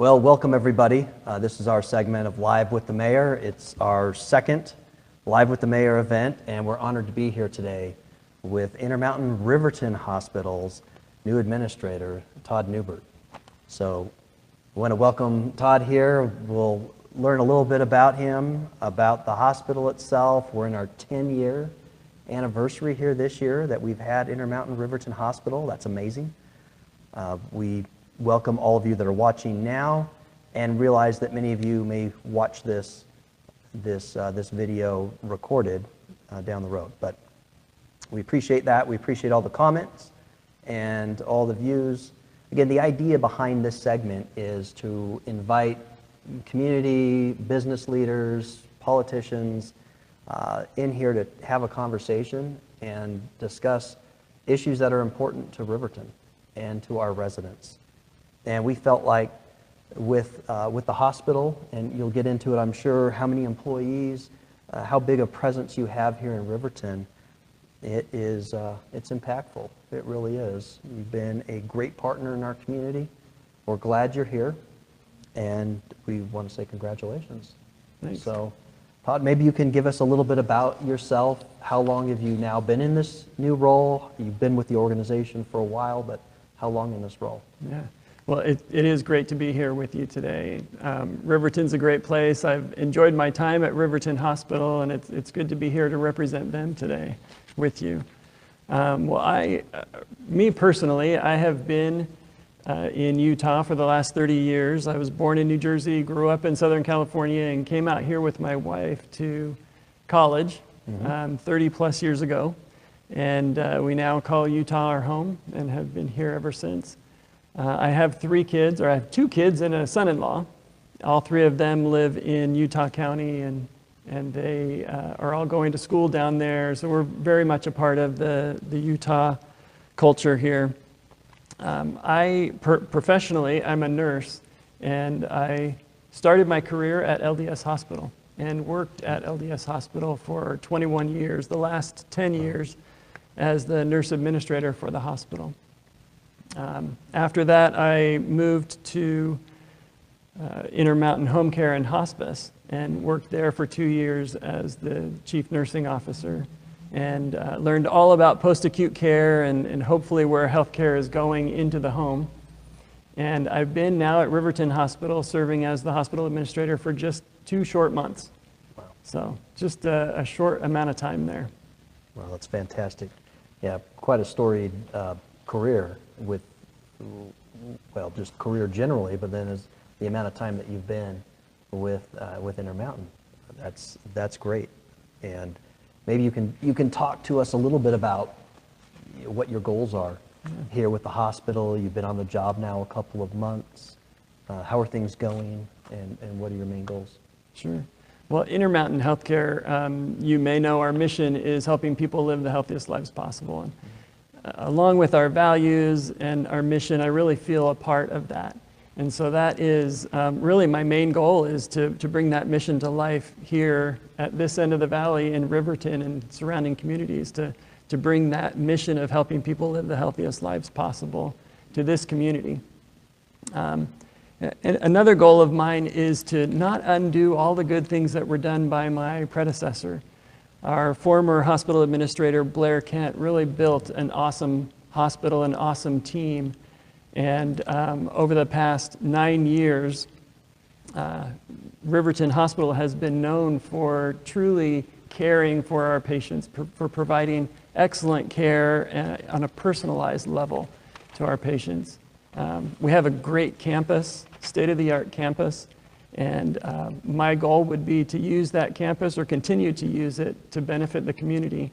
Well, welcome everybody. This is our segment of Live with the Mayor. It's our second Live with the Mayor event, and we're honored to be here today with Intermountain Riverton Hospital's new administrator, Todd Neubert. So I want to welcome Todd here. We'll learn a little bit about him, about the hospital itself. We're in our 10-year anniversary here this year that we've had Intermountain Riverton Hospital. That's amazing. We welcome all of you that are watching now, and realize that many of you may watch this video recorded down the road. But we appreciate that. We appreciate all the comments and all the views. Again, the idea behind this segment is to invite community, business leaders, politicians in here to have a conversation and discuss issues that are important to Riverton and to our residents. And we felt like with the hospital, and you'll get into it, I'm sure, how many employees, how big a presence you have here in Riverton, it's impactful. It really is. You've been a great partner in our community. We're glad you're here, and we want to say congratulations. Thanks. So, Todd, maybe you can give us a little bit about yourself. How long have you now been in this new role? You've been with the organization for a while, but how long in this role? Yeah. Well, it is great to be here with you today. Riverton's a great place. I've enjoyed my time at Riverton Hospital, and it's good to be here to represent them today with you. Me personally, I have been in Utah for the last 30 years. I was born in New Jersey, grew up in Southern California, and came out here with my wife to college 30 plus years ago. And we now call Utah our home and have been here ever since. I have three kids, or I have two kids and a son-in-law. All three of them live in Utah County, and they are all going to school down there. So we're very much a part of the Utah culture here. Professionally, I'm a nurse, and I started my career at LDS Hospital and worked at LDS Hospital for 21 years, the last 10 years as the nurse administrator for the hospital. After that, I moved to Intermountain Home Care and Hospice and worked there for 2 years as the chief nursing officer, and learned all about post-acute care and hopefully where healthcare is going into the home. And I've been now at Riverton Hospital serving as the hospital administrator for just 2 short months. Wow. So just a short amount of time there. Well, that's fantastic. Yeah, quite a storied career with, well, just career generally, but then as the amount of time that you've been with Intermountain, that's great. And maybe you can talk to us a little bit about what your goals are here with the hospital. You've been on the job now a couple of months. How are things going, and what are your main goals? Sure. Well, Intermountain Healthcare, you may know our mission is helping people live the healthiest lives possible. And along with our values and our mission, I really feel a part of that. And so that is really my main goal, is to bring that mission to life here at this end of the valley in Riverton and surrounding communities, to bring that mission of helping people live the healthiest lives possible to this community. And another goal of mine is to not undo all the good things that were done by my predecessor. Our former hospital administrator, Blair Kent, really built an awesome hospital, an awesome team. And over the past 9 years, Riverton Hospital has been known for truly caring for our patients, for providing excellent care on a personalized level to our patients. We have a great campus, state-of-the-art campus, and my goal would be to use that campus, or continue to use it, to benefit the community,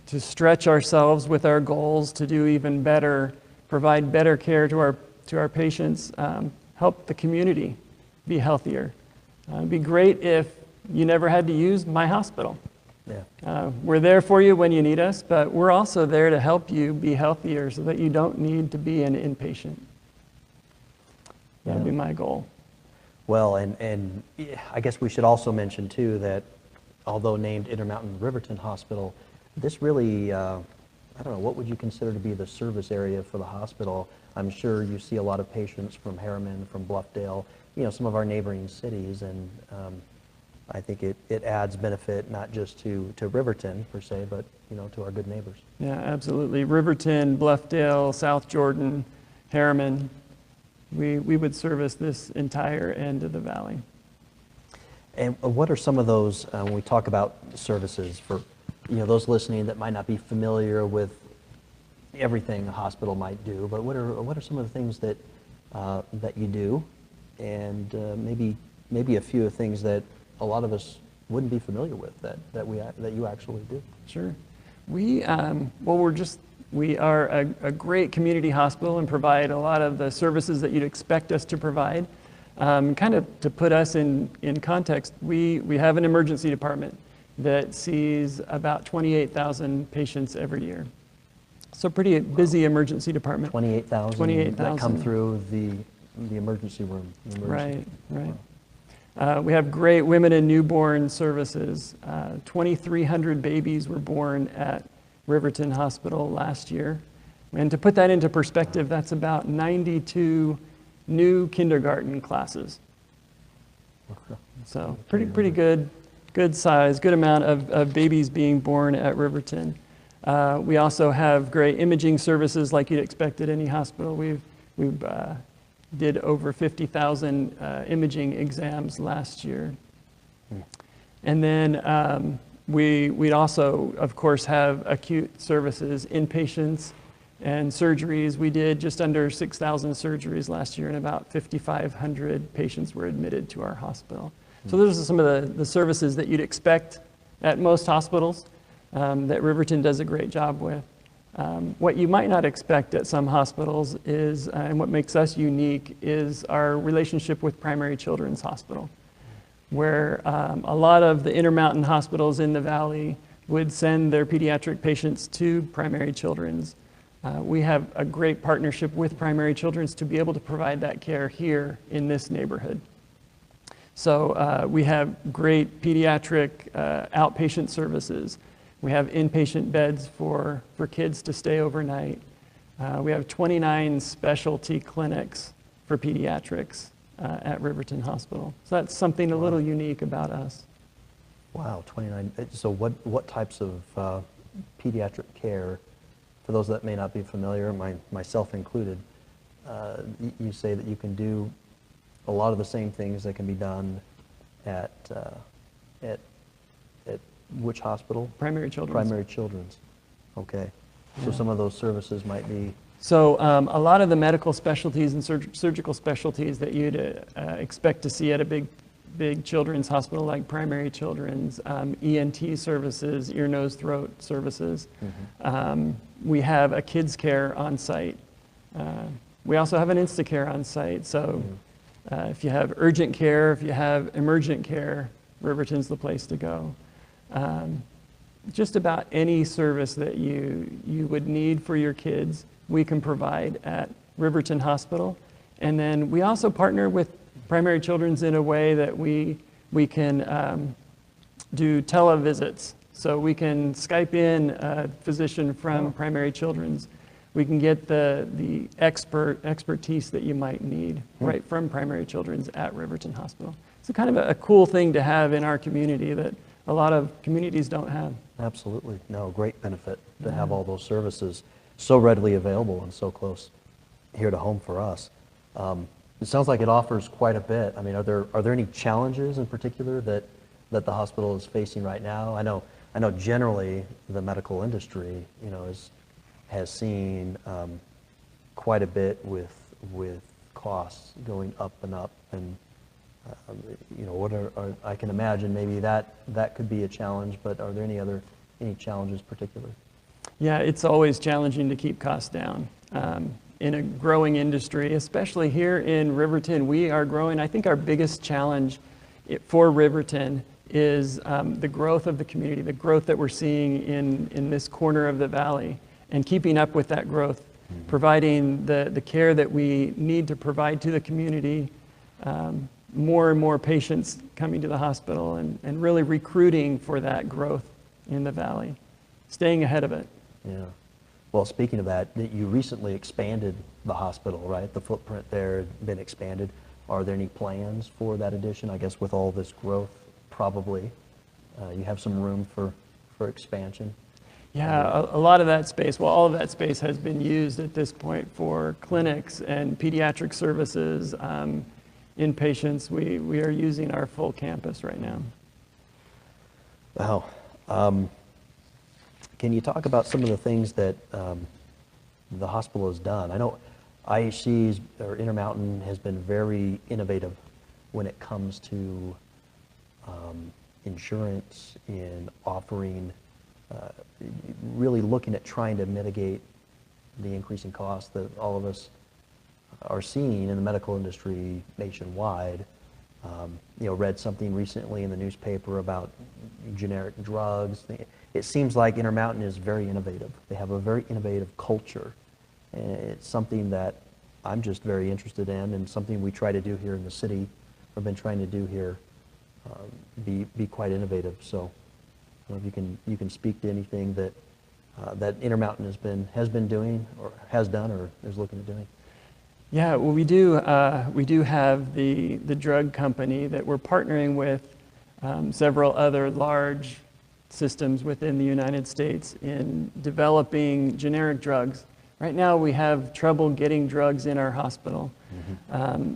to stretch ourselves with our goals to do even better, provide better care to our patients, help the community be healthier. It'd be great if you never had to use my hospital. Yeah. We're there for you when you need us, but we're also there to help you be healthier so that you don't need to be an inpatient. That would be my goal. Well, and I guess we should also mention too that although named Intermountain Riverton Hospital, this really, I I don't know, what would you consider to be the service area for the hospital? I'm sure you see a lot of patients from Harriman, from Bluffdale, some of our neighboring cities, and I think it adds benefit not just to Riverton per se, but to our good neighbors. Yeah, absolutely. Riverton, Bluffdale, South Jordan, Harriman, we would service this entire end of the valley. And what are some of those, when we talk about services, for those listening that might not be familiar with everything a hospital might do, but what are some of the things that you do, and maybe a few of the things that a lot of us wouldn't be familiar with that you actually do? Sure. We are a great community hospital and provide a lot of the services that you'd expect us to provide. Kind of to put us in context, we have an emergency department that sees about 28,000 patients every year. So pretty busy emergency department. 28,000 that come through the emergency room. Right. We have great women and newborn services. 2,300 babies were born at Riverton Hospital last year. And to put that into perspective, that's about 92 new kindergarten classes. So pretty good size, good amount of babies being born at Riverton. We also have great imaging services like you'd expect at any hospital. We've did over 50,000 imaging exams last year. And then we'd also, of course, have acute services, inpatients, and surgeries. We did just under 6,000 surgeries last year, and about 5,500 patients were admitted to our hospital. So those are some of the services that you'd expect at most hospitals that Riverton does a great job with. What you might not expect at some hospitals is, and what makes us unique, is our relationship with Primary Children's Hospital, where a lot of the Intermountain hospitals in the valley would send their pediatric patients to Primary Children's. We have a great partnership with Primary Children's to be able to provide that care here in this neighborhood. So we have great pediatric outpatient services. We have inpatient beds for kids to stay overnight. We have 29 specialty clinics for pediatrics at Riverton Hospital. So that's something a little unique about us. Wow, 29. So what types of pediatric care, for those that may not be familiar, myself included, you say that you can do a lot of the same things that can be done at which hospital? Primary Children's. Primary Children's. Okay. So some of those services might be... So a lot of the medical specialties and surgical specialties that you'd expect to see at a big children's hospital like Primary Children's, ENT services, ear, nose, throat services. We have a kids care on site. We also have an Instacare on site. So if you have urgent care, if you have emergent care, Riverton's the place to go. Just about any service that you would need for your kids, we can provide at Riverton Hospital. And then we also partner with Primary Children's in a way that we can do televisits. So we can Skype in a physician from Primary Children's. We can get the expertise that you might need right from Primary Children's at Riverton Hospital. It's kind of a cool thing to have in our community that a lot of communities don't have. Absolutely. No, great benefit to have all those services so readily available and so close here to home for us. It sounds like it offers quite a bit. I mean, are there any challenges in particular that the hospital is facing right now? I know generally the medical industry, has seen quite a bit with costs going up and up, and I can imagine maybe that could be a challenge, but are there any challenges particularly? Yeah, it's always challenging to keep costs down. In a growing industry, especially here in Riverton, we are growing. I think our biggest challenge for Riverton is the growth of the community, the growth that we're seeing in this corner of the valley, and keeping up with that growth, providing the care that we need to provide to the community, more and more patients coming to the hospital, and really recruiting for that growth in the valley, staying ahead of it. Yeah. Well, speaking of that, you recently expanded the hospital, right? The footprint there had been expanded. Are there any plans for that addition? I guess with all this growth, probably you have some room for expansion. Yeah, a lot of that space, well, all of that space has been used at this point for clinics and pediatric services. Inpatients, we are using our full campus right now. Wow. Can you talk about some of the things that the hospital has done? I know IHC's or Intermountain has been very innovative when it comes to insurance in offering, really looking at trying to mitigate the increasing costs that all of us are seeing in the medical industry nationwide. Read something recently in the newspaper about generic drugs. It seems like Intermountain is very innovative. They have a very innovative culture. And it's something that I'm just very interested in, and something we try to do here in the city, or been trying to do here, be quite innovative. So I don't know if you can speak to anything that that Intermountain has been doing, or has done, or is looking at doing. Yeah, well, we do have the drug company that we're partnering with several other large systems within the United States in developing generic drugs. Right now we have trouble getting drugs in our hospital.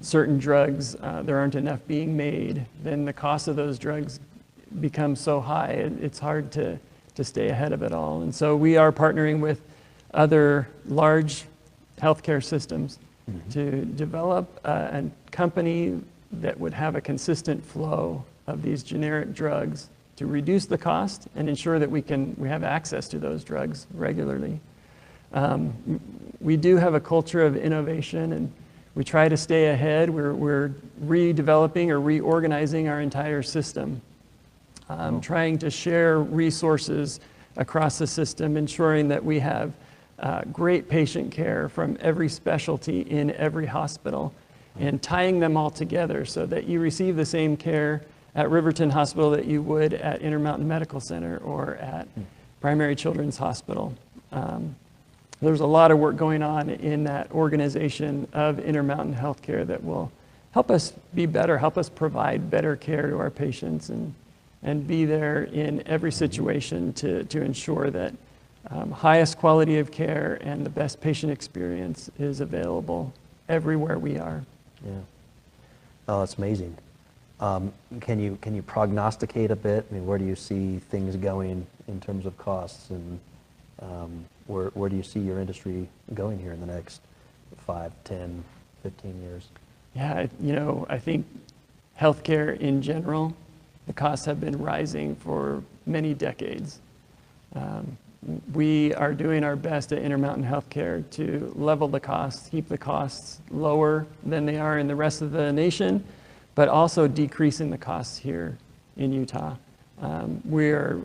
Certain drugs, there aren't enough being made. Then the cost of those drugs becomes so high, it's hard to stay ahead of it all. And so we are partnering with other large healthcare systems to develop a company that would have a consistent flow of these generic drugs to reduce the cost and ensure that we have access to those drugs regularly. We do have a culture of innovation, and we try to stay ahead. We're redeveloping or reorganizing our entire system, trying to share resources across the system, ensuring that we have great patient care from every specialty in every hospital, and tying them all together so that you receive the same care at Riverton Hospital that you would at Intermountain Medical Center or at Primary Children's Hospital. There's a lot of work going on in that organization of Intermountain Healthcare that will help us be better, help us provide better care to our patients, and be there in every situation to ensure that highest quality of care and the best patient experience is available everywhere we are. Yeah. Oh, that's amazing. Can you prognosticate a bit? I mean, where do you see things going in terms of costs, and where do you see your industry going here in the next 5, 10, 15 years? Yeah, I think healthcare in general, the costs have been rising for many decades. We are doing our best at Intermountain Healthcare to level the costs, keep the costs lower than they are in the rest of the nation, but also decreasing the costs here in Utah. We are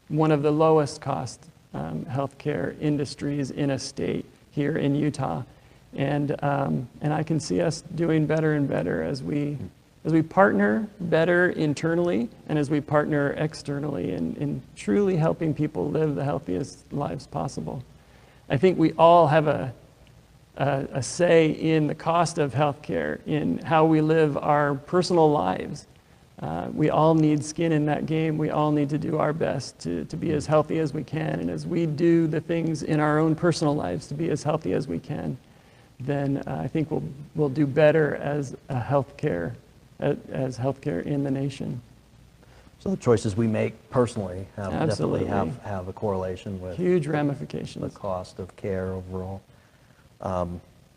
one of the lowest cost healthcare industries in a state here in Utah, and I can see us doing better and better as we partner better internally and as we partner externally in truly helping people live the healthiest lives possible. I think we all have a say in the cost of healthcare, in how we live our personal lives. We all need skin in that game. We all need to do our best to be as healthy as we can. And as we do the things in our own personal lives to be as healthy as we can, then I think we'll do better as healthcare in the nation. So the choices we make personally Absolutely. definitely have a correlation with huge ramifications. The cost of care overall.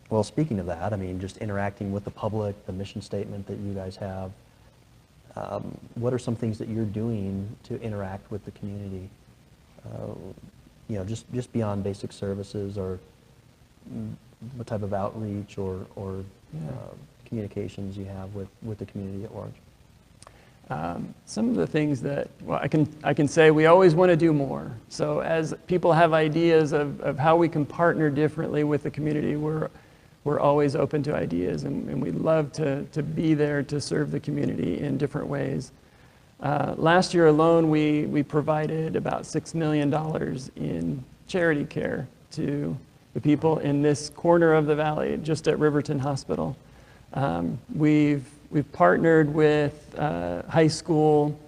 Well, speaking of that, I mean, just interacting with the public, the mission statement that you guys have, what are some things that you're doing to interact with the community? Just beyond basic services, or what type of outreach or communications you have with the community at large? Some of the things that, well, I can say we always want to do more. So as people have ideas of how we can partner differently with the community, we're always open to ideas, and we love to be there to serve the community in different ways. Last year alone, we provided about $6 million in charity care to the people in this corner of the valley, just at Riverton Hospital. We've partnered with high school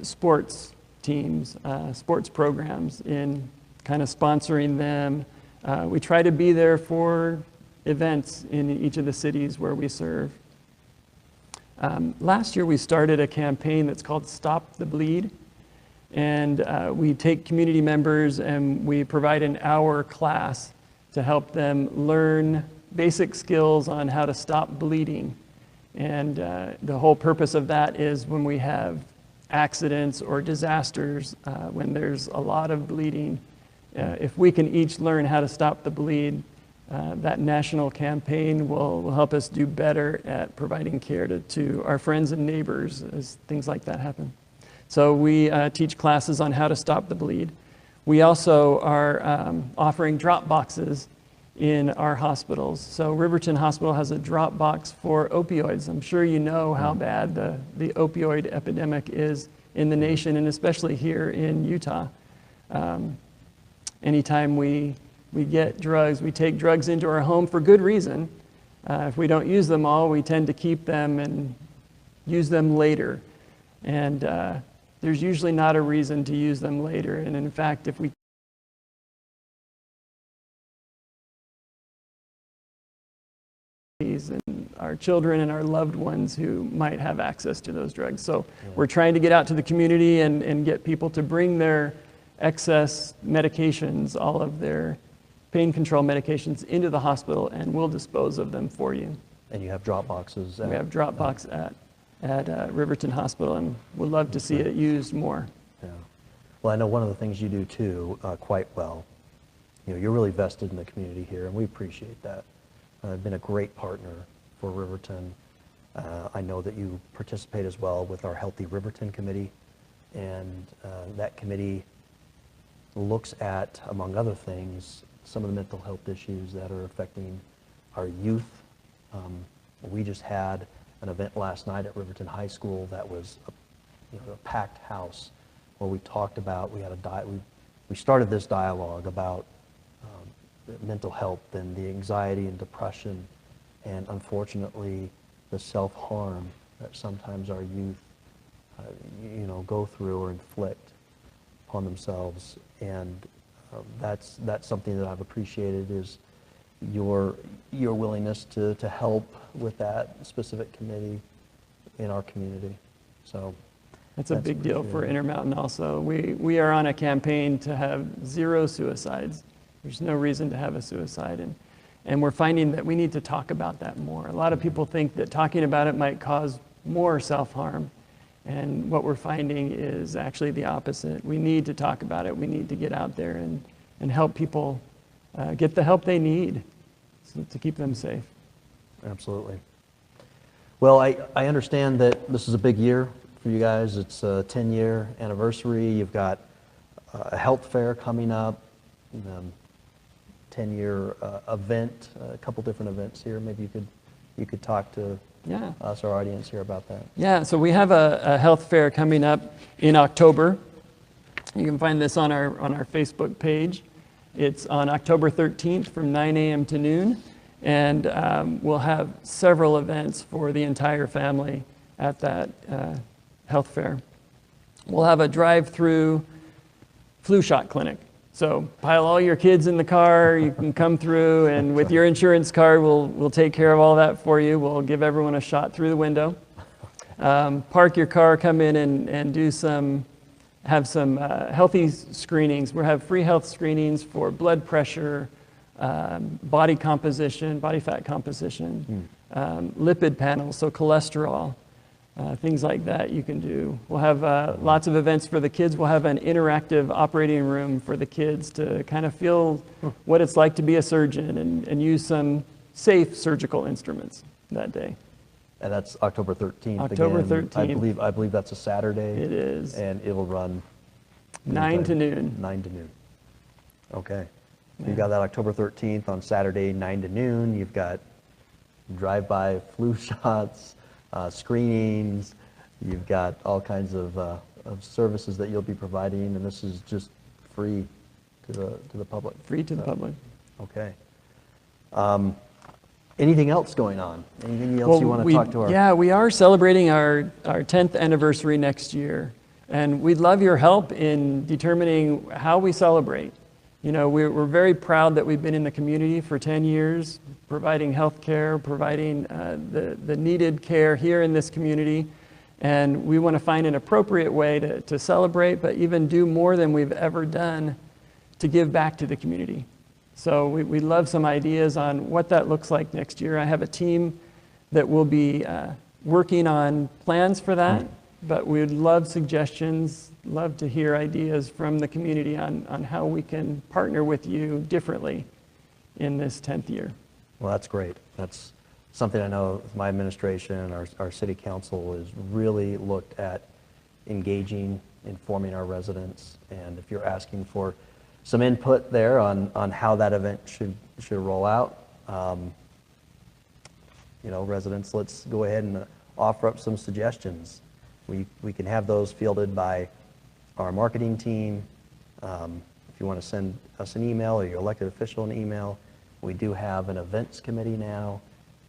sports teams, sports programs, in kind of sponsoring them. We try to be there for events in each of the cities where we serve. Last year we started a campaign that's called Stop the Bleed, and we take community members and we provide an hour class to help them learn basic skills on how to stop bleeding. And the whole purpose of that is when we have accidents or disasters, when there's a lot of bleeding, if we can each learn how to stop the bleed, that national campaign will help us do better at providing care to our friends and neighbors as things like that happen. So we teach classes on how to stop the bleed. We also are offering drop boxes in our hospitals. So Riverton Hospital has a drop box for opioids. I'm sure you know how bad the opioid epidemic is in the nation, and especially here in Utah. Anytime we get drugs, we take drugs into our home for good reason. If we don't use them all, we tend to keep them and use them later. And there's usually not a reason to use them later. And in fact, if we and our children and our loved ones who might have access to those drugs. So we're trying to get out to the community and get people to bring their excess medications, all of their pain control medications, into the hospital, and we'll dispose of them for you. And you have drop boxes. We have drop box at Riverton Hospital, and we'd love to see it used more. Yeah. Well, I know one of the things you do too quite well. You're really vested in the community here, and we appreciate that. Been a great partner for Riverton. I know that you participate as well with our Healthy Riverton Committee, and that committee looks at, among other things, some of the mental health issues that are affecting our youth. We just had an event last night at Riverton High School that was a packed house where we talked about, we started this dialogue about mental health and the anxiety and depression, and unfortunately the self-harm that sometimes our youth go through or inflict upon themselves. And that's something that I've appreciated, is your willingness to help with that specific committee in our community. So that's a big deal for Intermountain also. We are on a campaign to have 0 suicides. There's no reason to have a suicide, and we're finding that we need to talk about that more. A lot of people think that talking about it might cause more self-harm, and what we're finding is actually the opposite. We need to talk about it. We need to get out there and help people get the help they need to keep them safe. Absolutely. Well, I understand that this is a big year for you guys. It's a 10-year anniversary. You've got a health fair coming up. 10-year event, a couple different events here. Maybe you could talk to us, our audience here, about that. Yeah, so we have a health fair coming up in October. You can find this on our Facebook page. It's on October 13th from 9 a.m. to noon, and we'll have several events for the entire family at that health fair. We'll have a drive-through flu shot clinic. So pile all your kids in the car, you can come through, and with your insurance card, we'll take care of all that for you. We'll give everyone a shot through the window. Park your car, come in and have some healthy screenings. We'll have free health screenings for blood pressure, body composition, body fat composition, lipid panels, so cholesterol. Things like that you can do. We'll have lots of events for the kids. We'll have an interactive operating room for the kids to kind of feel what it's like to be a surgeon and use some safe surgical instruments that day. And that's October 13th. October again. 13th. I believe that's a Saturday. It is. And it will run 9 to noon. 9 to noon. Okay. So you've got that October 13th on Saturday, 9 to noon. You've got drive-by flu shots, screenings. You've got all kinds of services that you'll be providing, and this is just free to the public. Free to the public. Okay. Anything else going on? Anything else you want to talk to our? Yeah, we are celebrating our 10th anniversary next year. And we'd love your help in determining how we celebrate. You know, we're very proud that we've been in the community for 10 years, providing health care, providing the needed care here in this community. And we want to find an appropriate way to celebrate, but even do more than we've ever done to give back to the community. So we'd love some ideas on what that looks like next year. I have a team that will be working on plans for that, but we'd love suggestions, love to hear ideas from the community on how we can partner with you differently in this 10th year. Well, that's great. That's something I know my administration and our city council has really looked at engaging, informing our residents. And if you're asking for some input there on how that event should roll out, you know, residents, let's go ahead and offer up some suggestions. We can have those fielded by our marketing team. If you want to send us an email or your elected official an email, we do have an events committee now,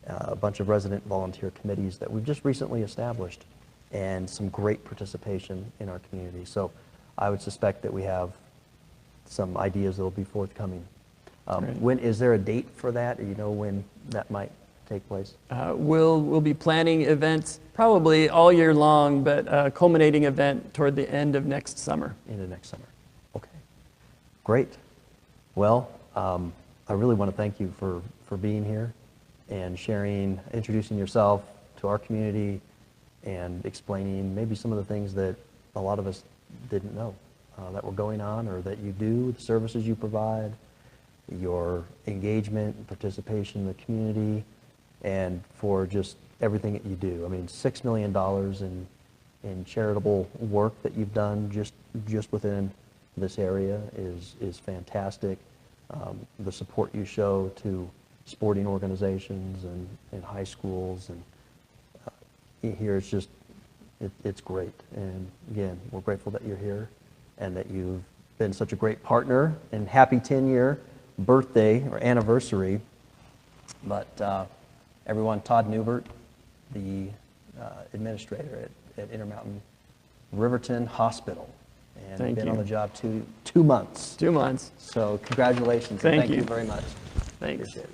a bunch of resident volunteer committees that we've just recently established, and some great participation in our community. So I would suspect that we have some ideas that will be forthcoming. When is there a date for that? Do you know when that might take place? We'll be planning events probably all year long, but a culminating event toward the end of next summer. Into next summer. Okay. Great. Well, I really want to thank you for being here and sharing, introducing yourself to our community and explaining maybe some of the things that a lot of us didn't know that were going on, or that you do, the services you provide, your engagement and participation in the community, and for just everything that you do. I mean, $6 million in charitable work that you've done just within this area is fantastic. The support you show to sporting organizations and high schools and here, it's just, it's great. And again, we're grateful that you're here and that you've been such a great partner, and happy 10-year birthday or anniversary. But everyone, Todd Neubert, the administrator at Intermountain Riverton Hospital, and Thank been you. on the job 2 months. 2 months. So congratulations. Thank and thank you. you very much. Thanks. Appreciate it.